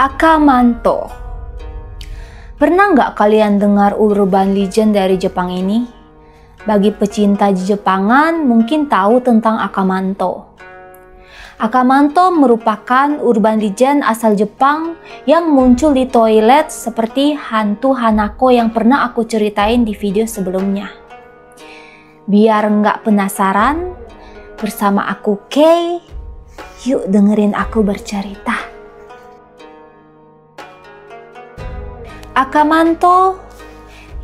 Akamanto. Pernah nggak kalian dengar urban legend dari Jepang ini? Bagi pecinta Jepangan mungkin tahu tentang Akamanto. Akamanto merupakan urban legend asal Jepang yang muncul di toilet seperti hantu Hanako yang pernah aku ceritain di video sebelumnya. Biar nggak penasaran, bersama aku Kay, yuk dengerin aku bercerita. Akamanto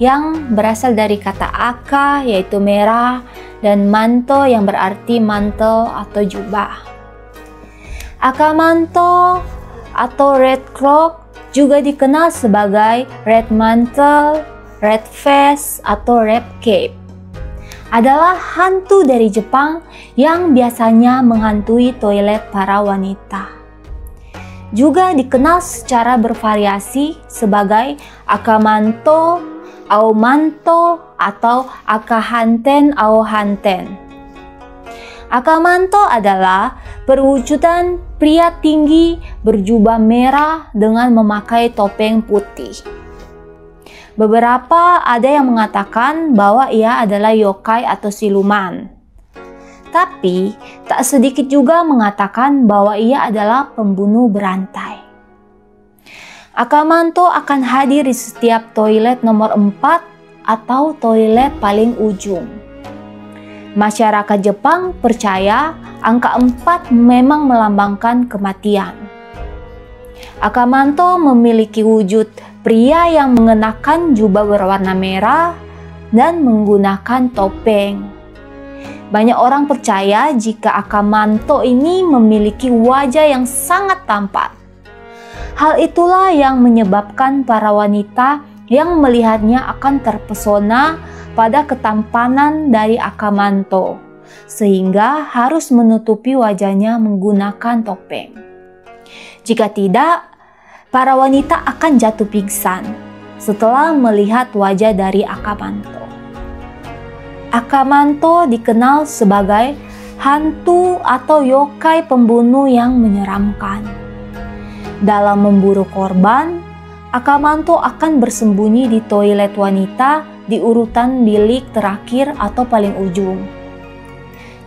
yang berasal dari kata aka yaitu merah dan manto yang berarti mantel atau jubah. Akamanto atau red cloak juga dikenal sebagai red mantle, red face atau red cape. Adalah hantu dari Jepang yang biasanya menghantui toilet para wanita. Juga dikenal secara bervariasi sebagai akamanto, aomanto, atau akahanten aohanten. Akamanto adalah perwujudan pria tinggi berjubah merah dengan memakai topeng putih. Beberapa ada yang mengatakan bahwa ia adalah yokai atau siluman. Tapi, tak sedikit juga mengatakan bahwa ia adalah pembunuh berantai. Akamanto akan hadir di setiap toilet nomor 4 atau toilet paling ujung. Masyarakat Jepang percaya angka 4 memang melambangkan kematian. Akamanto memiliki wujud pria yang mengenakan jubah berwarna merah dan menggunakan topeng. Banyak orang percaya jika Akamanto ini memiliki wajah yang sangat tampan. Hal itulah yang menyebabkan para wanita yang melihatnya akan terpesona pada ketampanan dari Akamanto, sehingga harus menutupi wajahnya menggunakan topeng. Jika tidak, para wanita akan jatuh pingsan setelah melihat wajah dari Akamanto. Akamanto dikenal sebagai hantu atau yokai pembunuh yang menyeramkan. Dalam memburu korban, Akamanto akan bersembunyi di toilet wanita di urutan bilik terakhir atau paling ujung.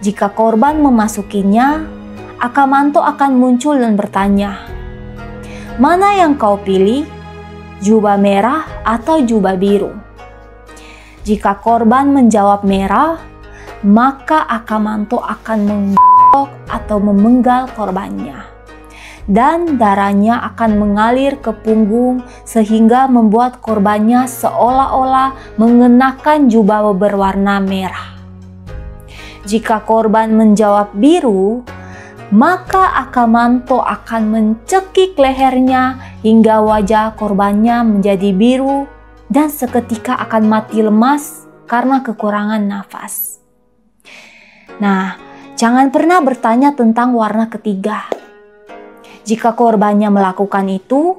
Jika korban memasukinya, Akamanto akan muncul dan bertanya, "Mana yang kau pilih? Jubah merah atau jubah biru?" Jika korban menjawab merah, maka Akamanto akan menggosok atau memenggal korbannya. Dan darahnya akan mengalir ke punggung sehingga membuat korbannya seolah-olah mengenakan jubah berwarna merah. Jika korban menjawab biru, maka Akamanto akan mencekik lehernya hingga wajah korbannya menjadi biru dan seketika akan mati lemas karena kekurangan nafas. Nah, jangan pernah bertanya tentang warna ketiga. Jika korbannya melakukan itu,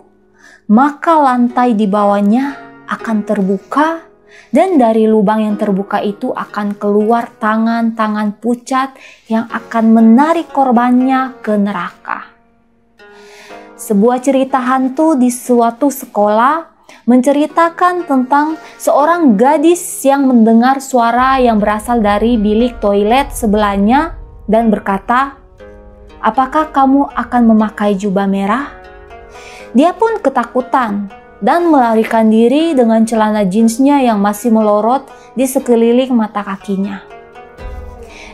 maka lantai di bawahnya akan terbuka dan dari lubang yang terbuka itu akan keluar tangan-tangan pucat yang akan menarik korbannya ke neraka. Sebuah cerita hantu di suatu sekolah menceritakan tentang seorang gadis yang mendengar suara yang berasal dari bilik toilet sebelahnya dan berkata, "Apakah kamu akan memakai jubah merah?" Dia pun ketakutan dan melarikan diri dengan celana jeansnya yang masih melorot di sekeliling mata kakinya.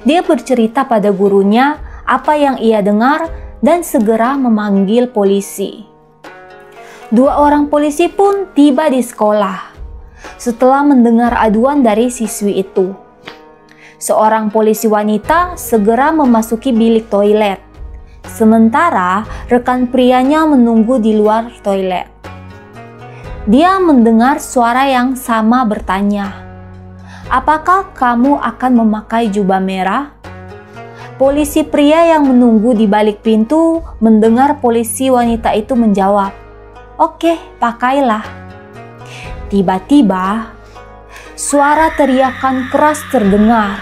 Dia bercerita pada gurunya apa yang ia dengar dan segera memanggil polisi. 2 orang polisi pun tiba di sekolah setelah mendengar aduan dari siswi itu. Seorang polisi wanita segera memasuki bilik toilet, sementara rekan prianya menunggu di luar toilet. Dia mendengar suara yang sama bertanya, "Apakah kamu akan memakai jubah merah?" Polisi pria yang menunggu di balik pintu mendengar polisi wanita itu menjawab, "Oke, pakailah." Tiba-tiba, suara teriakan keras terdengar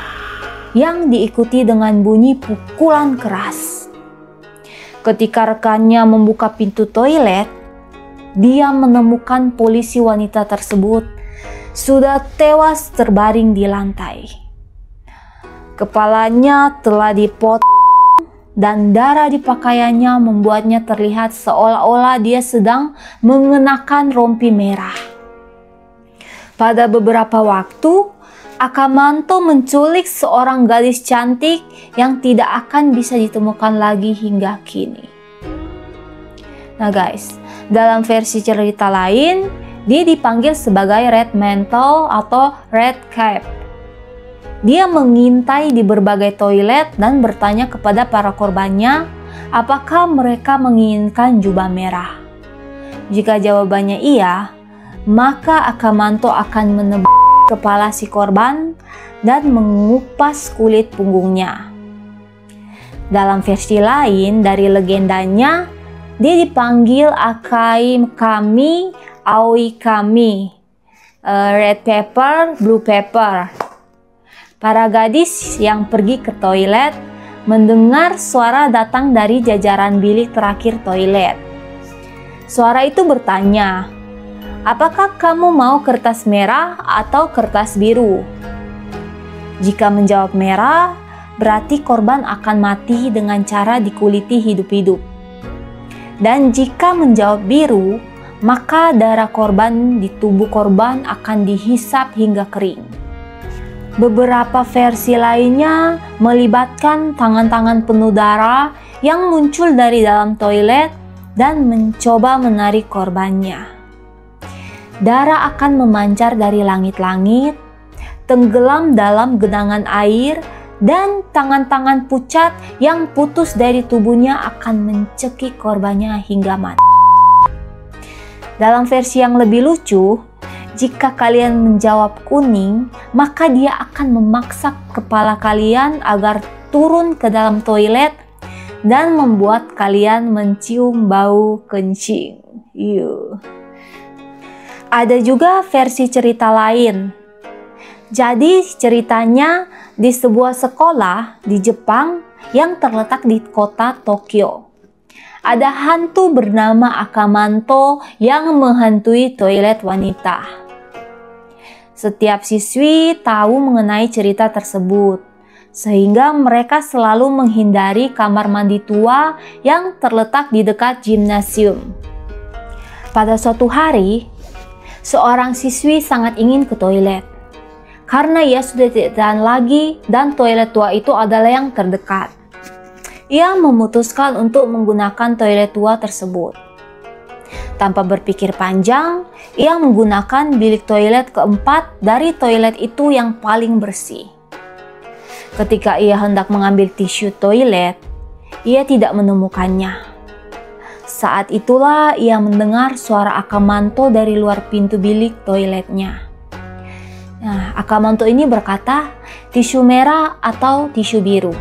yang diikuti dengan bunyi pukulan keras. Ketika rekannya membuka pintu toilet, dia menemukan polisi wanita tersebut sudah tewas terbaring di lantai. Kepalanya telah dipotong dan darah di pakaiannya membuatnya terlihat seolah-olah dia sedang mengenakan rompi merah. Pada beberapa waktu, Akamanto menculik seorang gadis cantik yang tidak akan bisa ditemukan lagi hingga kini. Nah guys, dalam versi cerita lain, dia dipanggil sebagai Red Mantle atau Red Cape. Dia mengintai di berbagai toilet dan bertanya kepada para korbannya apakah mereka menginginkan jubah merah. Jika jawabannya iya, maka Akamanto akan menebas kepala si korban dan mengupas kulit punggungnya. Dalam versi lain dari legendanya, dia dipanggil Akai Kami, Aoi Kami, Red Pepper, Blue Pepper. Para gadis yang pergi ke toilet mendengar suara datang dari jajaran bilik terakhir toilet. Suara itu bertanya, "Apakah kamu mau kertas merah atau kertas biru?" Jika menjawab merah, berarti korban akan mati dengan cara dikuliti hidup-hidup. Dan jika menjawab biru, maka darah korban di tubuh korban akan dihisap hingga kering. Beberapa versi lainnya melibatkan tangan-tangan penuh darah yang muncul dari dalam toilet dan mencoba menarik korbannya. Darah akan memancar dari langit-langit, tenggelam dalam genangan air, dan tangan-tangan pucat yang putus dari tubuhnya akan mencekik korbannya hingga mati. Dalam versi yang lebih lucu, jika kalian menjawab kuning, maka dia akan memaksa kepala kalian agar turun ke dalam toilet dan membuat kalian mencium bau kencing. Ada juga versi cerita lain. Jadi ceritanya di sebuah sekolah di Jepang yang terletak di kota Tokyo. Ada hantu bernama Akamanto yang menghantui toilet wanita. Setiap siswi tahu mengenai cerita tersebut, sehingga mereka selalu menghindari kamar mandi tua yang terletak di dekat gimnasium. Pada suatu hari, seorang siswi sangat ingin ke toilet, karena ia sudah tidak tahan lagi dan toilet tua itu adalah yang terdekat. Ia memutuskan untuk menggunakan toilet tua tersebut. Tanpa berpikir panjang, ia menggunakan bilik toilet keempat dari toilet itu yang paling bersih. Ketika ia hendak mengambil tisu toilet, ia tidak menemukannya. Saat itulah ia mendengar suara Akamanto dari luar pintu bilik toiletnya. Nah, Akamanto ini berkata, "Tisu merah atau tisu biru?"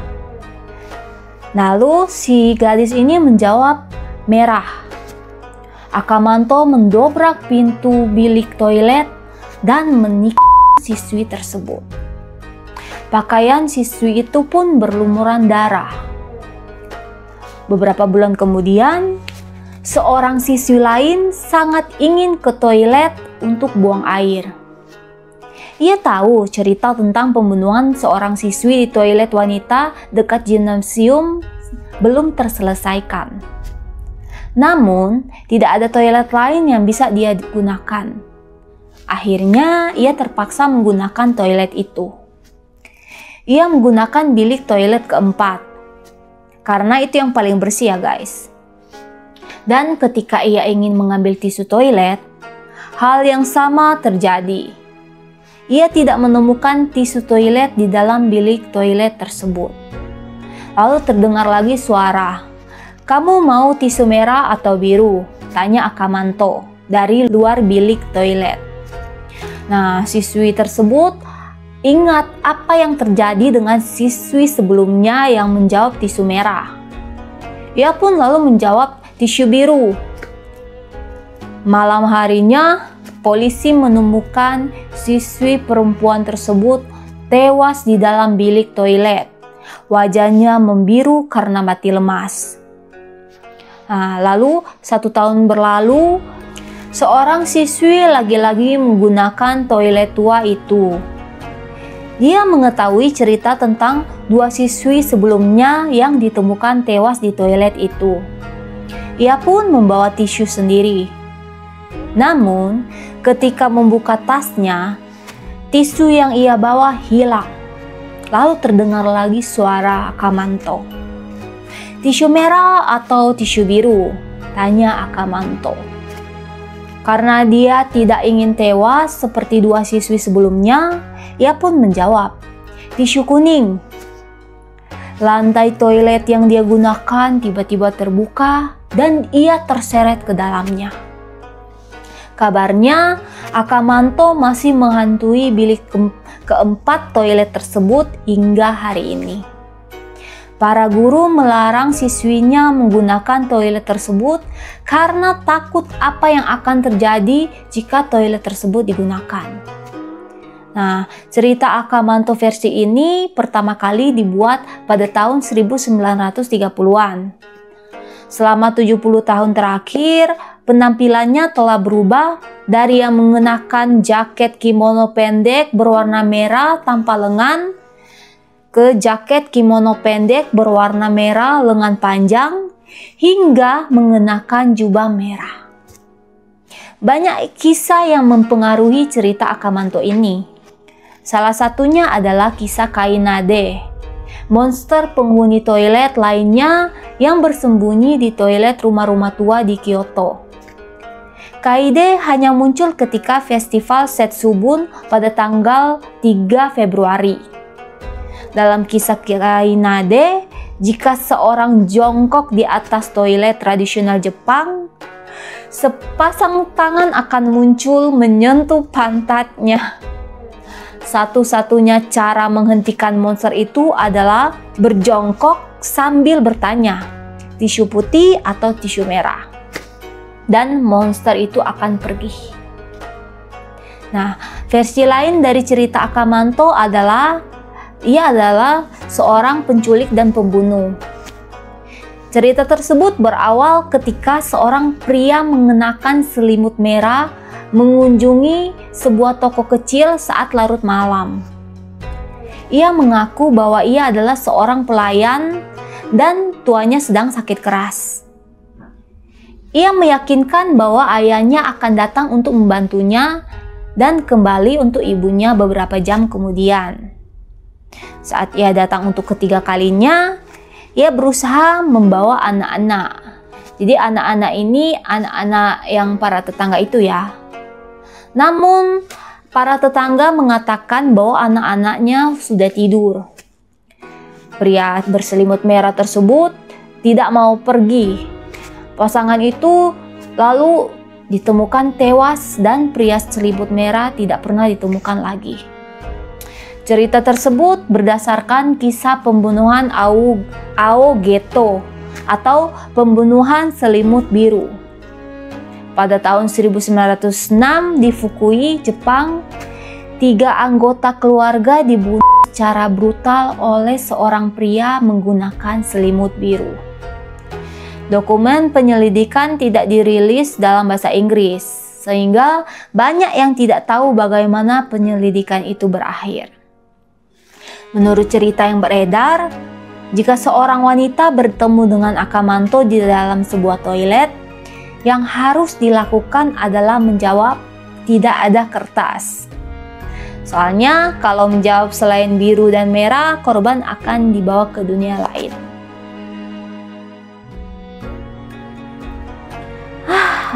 Lalu si gadis ini menjawab, "Merah." Akamanto mendobrak pintu bilik toilet dan menikam siswi tersebut. Pakaian siswi itu pun berlumuran darah. Beberapa bulan kemudian, seorang siswi lain sangat ingin ke toilet untuk buang air. Ia tahu cerita tentang pembunuhan seorang siswi di toilet wanita dekat gimnasium belum terselesaikan. Namun, tidak ada toilet lain yang bisa dia gunakan. Akhirnya, ia terpaksa menggunakan toilet itu. Ia menggunakan bilik toilet keempat, karena itu yang paling bersih ya guys. Dan ketika ia ingin mengambil tisu toilet, hal yang sama terjadi. Ia tidak menemukan tisu toilet di dalam bilik toilet tersebut. Lalu terdengar lagi suara, "Kamu mau tisu merah atau biru?" tanya Akamanto dari luar bilik toilet. Nah, siswi tersebut ingat apa yang terjadi dengan siswi sebelumnya yang menjawab tisu merah. Ia pun lalu menjawab tisu biru. Malam harinya, polisi menemukan siswi perempuan tersebut tewas di dalam bilik toilet. Wajahnya membiru karena mati lemas. Nah, lalu 1 tahun berlalu, seorang siswi lagi-lagi menggunakan toilet tua itu. Dia mengetahui cerita tentang 2 siswi sebelumnya yang ditemukan tewas di toilet itu. Ia pun membawa tisu sendiri. Namun, ketika membuka tasnya, tisu yang ia bawa hilang. Lalu terdengar lagi suara Akamanto. "Tisu merah atau tisu biru?" tanya Akamanto. Karena dia tidak ingin tewas seperti 2 siswi sebelumnya, ia pun menjawab, "Tisu kuning." Lantai toilet yang dia gunakan tiba-tiba terbuka dan ia terseret ke dalamnya. Kabarnya, Akamanto masih menghantui bilik keempat toilet tersebut hingga hari ini. Para guru melarang siswinya menggunakan toilet tersebut karena takut apa yang akan terjadi jika toilet tersebut digunakan. Nah, cerita Akamanto versi ini pertama kali dibuat pada tahun 1930-an. Selama 70 tahun terakhir, penampilannya telah berubah dari yang mengenakan jaket kimono pendek berwarna merah tanpa lengan ke jaket kimono pendek berwarna merah lengan panjang hingga mengenakan jubah merah. Banyak kisah yang mempengaruhi cerita Akamanto ini. Salah satunya adalah kisah Kainade, monster penghuni toilet lainnya yang bersembunyi di toilet rumah-rumah tua di Kyoto. Kaide hanya muncul ketika festival Setsubun pada tanggal 3 Februari. Dalam kisah Kainade, jika seorang jongkok di atas toilet tradisional Jepang, sepasang tangan akan muncul menyentuh pantatnya. Satu-satunya cara menghentikan monster itu adalah berjongkok sambil bertanya, "Tisu putih atau tisu merah?" Dan monster itu akan pergi. Nah, versi lain dari cerita Akamanto adalah ia adalah seorang penculik dan pembunuh. Cerita tersebut berawal ketika seorang pria mengenakan selimut merah mengunjungi sebuah toko kecil saat larut malam. Ia mengaku bahwa ia adalah seorang pelayan dan tuanya sedang sakit keras. Ia meyakinkan bahwa ayahnya akan datang untuk membantunya dan kembali untuk ibunya beberapa jam kemudian. Saat ia datang untuk ketiga kalinya, ia berusaha membawa anak-anak. Jadi anak-anak ini anak-anak yang para tetangga itu ya. Namun para tetangga mengatakan bahwa anak-anaknya sudah tidur. Pria berselimut merah tersebut tidak mau pergi. Pasangan itu lalu ditemukan tewas dan pria selimut merah tidak pernah ditemukan lagi. Cerita tersebut berdasarkan kisah pembunuhan Aogeto atau pembunuhan selimut biru. Pada tahun 1906 di Fukui, Jepang, 3 anggota keluarga dibunuh secara brutal oleh seorang pria menggunakan selimut biru. Dokumen penyelidikan tidak dirilis dalam bahasa Inggris, sehingga banyak yang tidak tahu bagaimana penyelidikan itu berakhir. Menurut cerita yang beredar, jika seorang wanita bertemu dengan Akamanto di dalam sebuah toilet, yang harus dilakukan adalah menjawab tidak ada kertas. Soalnya kalau menjawab selain biru dan merah, korban akan dibawa ke dunia lain.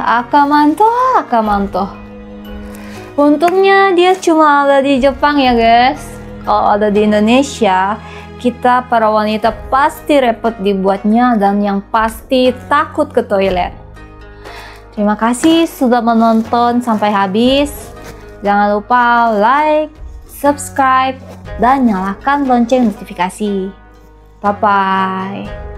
Akamanto. Untungnya dia cuma ada di Jepang ya guys. Kalau ada di Indonesia, kita para wanita pasti repot dibuatnya dan yang pasti takut ke toilet. Terima kasih sudah menonton sampai habis. Jangan lupa like, subscribe, dan nyalakan lonceng notifikasi. Bye-bye.